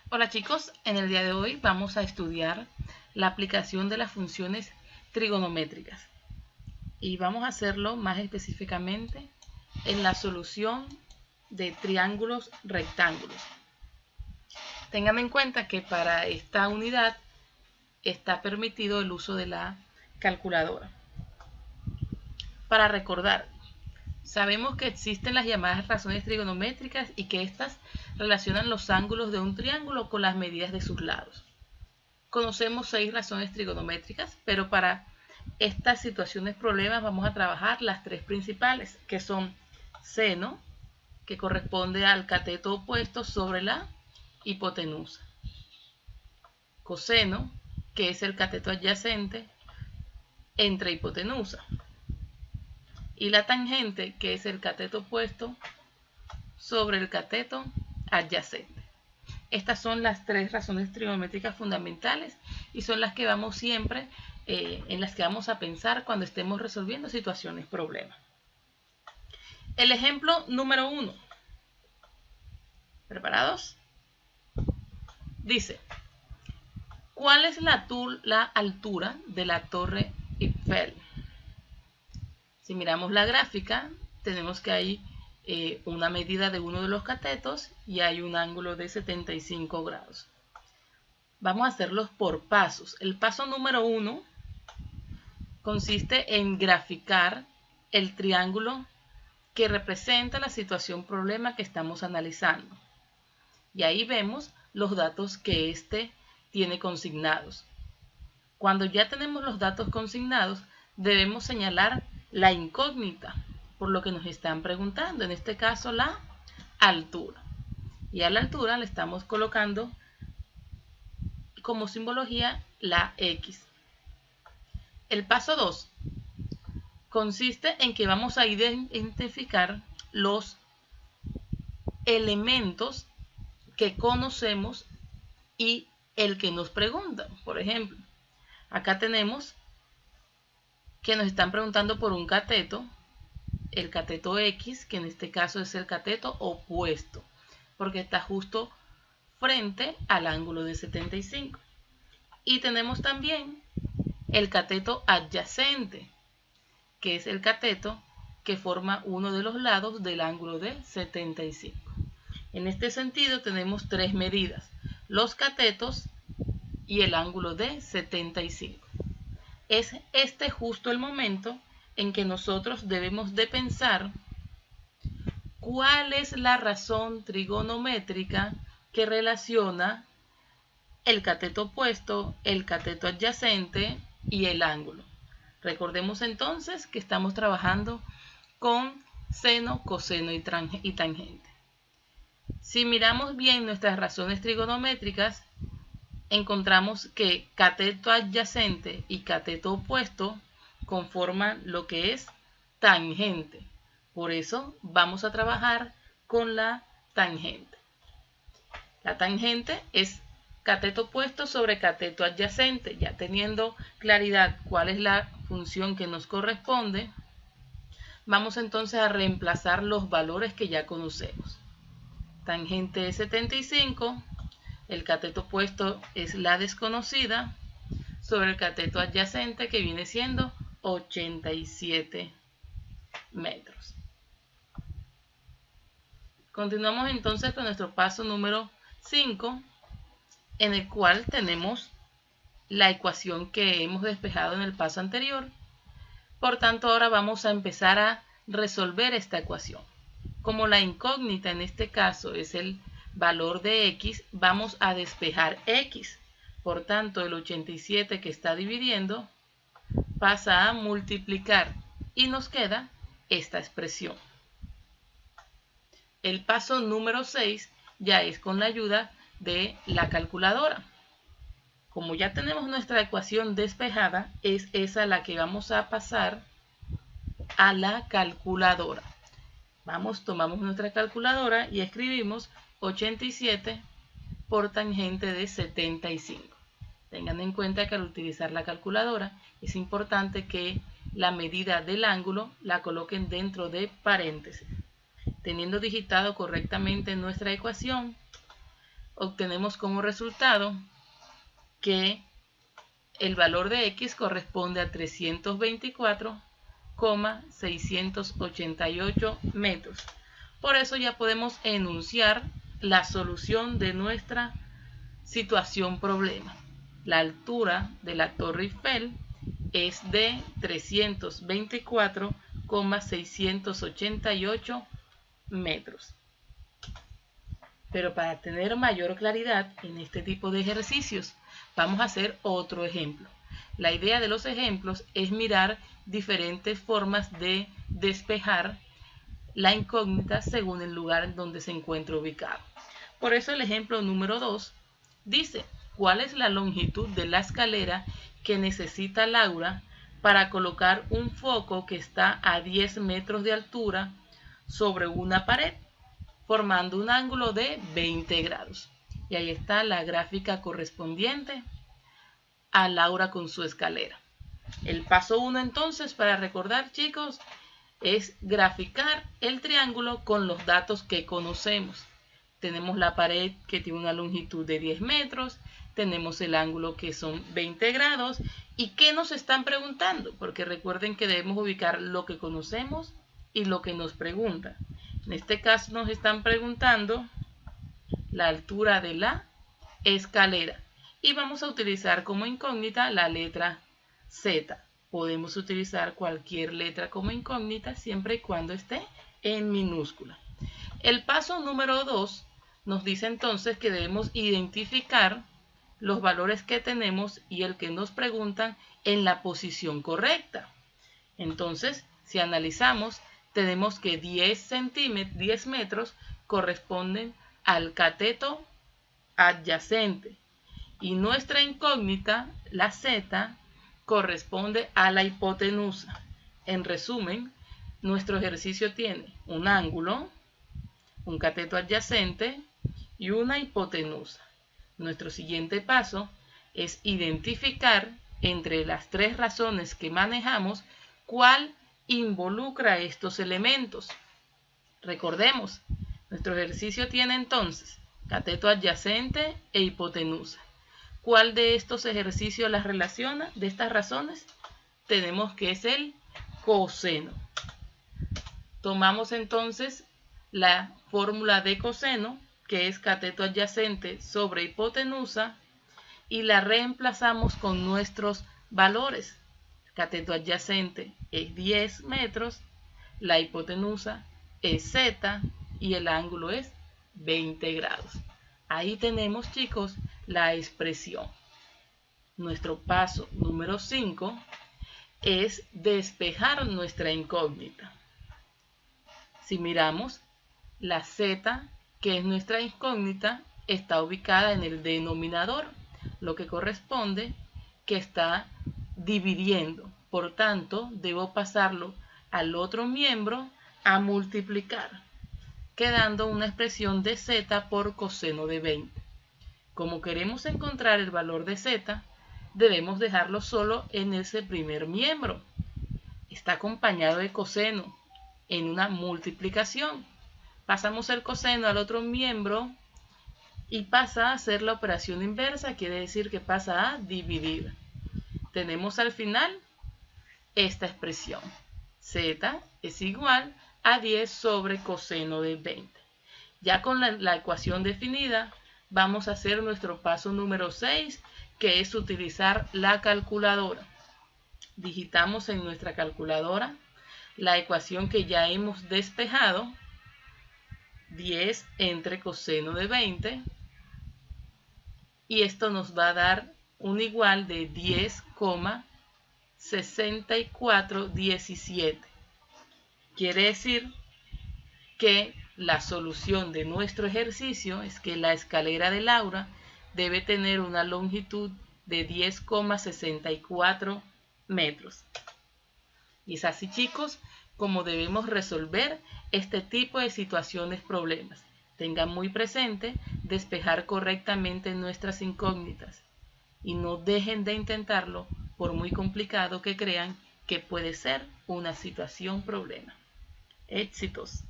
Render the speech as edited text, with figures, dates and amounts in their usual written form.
Hola chicos, en el día de hoy vamos a estudiar la aplicación de las funciones trigonométricas y vamos a hacerlo más específicamente en la solución de triángulos rectángulos. Tengan en cuenta que para esta unidad está permitido el uso de la calculadora. Para recordar, sabemos que existen las llamadas razones trigonométricas y que éstas relacionan los ángulos de un triángulo con las medidas de sus lados. Conocemos 6 razones trigonométricas, pero para estas situaciones problemas vamos a trabajar las 3 principales, que son seno, que corresponde al cateto opuesto sobre la hipotenusa, coseno, que es el cateto adyacente entre hipotenusa, y la tangente, que es el cateto opuesto sobre el cateto adyacente. Estas son las 3 razones trigonométricas fundamentales y son las que vamos siempre, en las que vamos a pensar cuando estemos resolviendo situaciones problemas. El ejemplo número 1. ¿Preparados? Dice, ¿cuál es la altura de la Torre Eiffel? Si miramos la gráfica, tenemos que hay una medida de uno de los catetos y hay un ángulo de 75 grados. Vamos a hacerlos por pasos. El paso número 1 consiste en graficar el triángulo que representa la situación problema que estamos analizando. Y ahí vemos los datos que éste tiene consignados. Cuando ya tenemos los datos consignados, debemos señalar la incógnita, por lo que nos están preguntando, en este caso la altura. Y a la altura le estamos colocando como simbología la X. El paso 2 consiste en que vamos a identificar los elementos que conocemos y el que nos preguntan. Por ejemplo, acá tenemos que nos están preguntando por un cateto, el cateto X, que en este caso es el cateto opuesto, porque está justo frente al ángulo de 75. Y tenemos también el cateto adyacente, que es el cateto que forma uno de los lados del ángulo de 75. En este sentido tenemos 3 medidas, los catetos y el ángulo de 75. Es este justo el momento en que nosotros debemos de pensar cuál es la razón trigonométrica que relaciona el cateto opuesto, el cateto adyacente y el ángulo. Recordemos entonces que estamos trabajando con seno, coseno y tangente. Si miramos bien nuestras razones trigonométricas, encontramos que cateto adyacente y cateto opuesto conforman lo que es tangente. Por eso vamos a trabajar con la tangente. La tangente es cateto opuesto sobre cateto adyacente. Ya teniendo claridad cuál es la función que nos corresponde, vamos entonces a reemplazar los valores que ya conocemos. Tangente es 75, el cateto opuesto es la desconocida, sobre el cateto adyacente que viene siendo 87 metros. Continuamos entonces con nuestro paso número 5, en el cual tenemos la ecuación que hemos despejado en el paso anterior. Por tanto, ahora vamos a empezar a resolver esta ecuación. Como la incógnita en este caso es el valor de X, vamos a despejar X. Por tanto, el 87 que está dividiendo pasa a multiplicar y nos queda esta expresión. El paso número 6 ya es con la ayuda de la calculadora. Como ya tenemos nuestra ecuación despejada, es esa la que vamos a pasar a la calculadora. Tomamos nuestra calculadora y escribimos 87 por tangente de 75. Tengan en cuenta que al utilizar la calculadora es importante que la medida del ángulo la coloquen dentro de paréntesis. Teniendo digitado correctamente nuestra ecuación, obtenemos como resultado que el valor de x corresponde a 324,688 metros. Por eso ya podemos enunciar la solución de nuestra situación problema. La altura de la Torre Eiffel es de 324,688 metros. Pero para tener mayor claridad en este tipo de ejercicios, vamos a hacer otro ejemplo. La idea de los ejemplos es mirar diferentes formas de despejar la incógnita según el lugar en donde se encuentra ubicado. Por eso el ejemplo número 2 dice: ¿cuál es la longitud de la escalera que necesita Laura para colocar un foco que está a 10 metros de altura sobre una pared, formando un ángulo de 20 grados? Y ahí está la gráfica correspondiente a Laura con su escalera. El paso 1 entonces, para recordar, chicos, es graficar el triángulo con los datos que conocemos. Tenemos la pared que tiene una longitud de 10 metros, tenemos el ángulo que son 20 grados. ¿Y qué nos están preguntando? Porque recuerden que debemos ubicar lo que conocemos y lo que nos preguntan. En este caso nos están preguntando la altura de la escalera y vamos a utilizar como incógnita la letra Z. Podemos utilizar cualquier letra como incógnita siempre y cuando esté en minúscula. El paso número 2 nos dice entonces que debemos identificar los valores que tenemos y el que nos preguntan en la posición correcta. Entonces, si analizamos, tenemos que 10 metros corresponden al cateto adyacente y nuestra incógnita, la Z, corresponde a la hipotenusa. En resumen, nuestro ejercicio tiene un ángulo, un cateto adyacente y una hipotenusa. Nuestro siguiente paso es identificar entre las tres razones que manejamos cuál involucra estos elementos. Recordemos, nuestro ejercicio tiene entonces cateto adyacente e hipotenusa. ¿Cuál de estos ejercicios las relaciona, de estas razones? Tenemos que es el coseno. Tomamos entonces la fórmula de coseno, que es cateto adyacente sobre hipotenusa, y la reemplazamos con nuestros valores. Cateto adyacente es 10 metros, la hipotenusa es Z y el ángulo es 20 grados. Ahí tenemos, chicos, la expresión. Nuestro paso número 5 es despejar nuestra incógnita. Si miramos, la Z, que es nuestra incógnita, está ubicada en el denominador, lo que corresponde que está dividiendo. Por tanto, debo pasarlo al otro miembro a multiplicar, quedando una expresión de Z por coseno de 20. Como queremos encontrar el valor de Z, debemos dejarlo solo en ese primer miembro. Está acompañado de coseno en una multiplicación. Pasamos el coseno al otro miembro y pasa a hacer la operación inversa, quiere decir que pasa a dividir. Tenemos al final esta expresión. Z es igual a 10 sobre coseno de 20. Ya con la ecuación definida, vamos a hacer nuestro paso número 6, que es utilizar la calculadora. Digitamos en nuestra calculadora la ecuación que ya hemos despejado, 10 entre coseno de 20, y esto nos va a dar un igual de 10,6417. Quiere decir que la solución de nuestro ejercicio es que la escalera de Laura debe tener una longitud de 10,64 metros. Y es así, chicos, como debemos resolver este tipo de situaciones problemas. Tengan muy presente despejar correctamente nuestras incógnitas y no dejen de intentarlo por muy complicado que crean que puede ser una situación problema. Éxitos.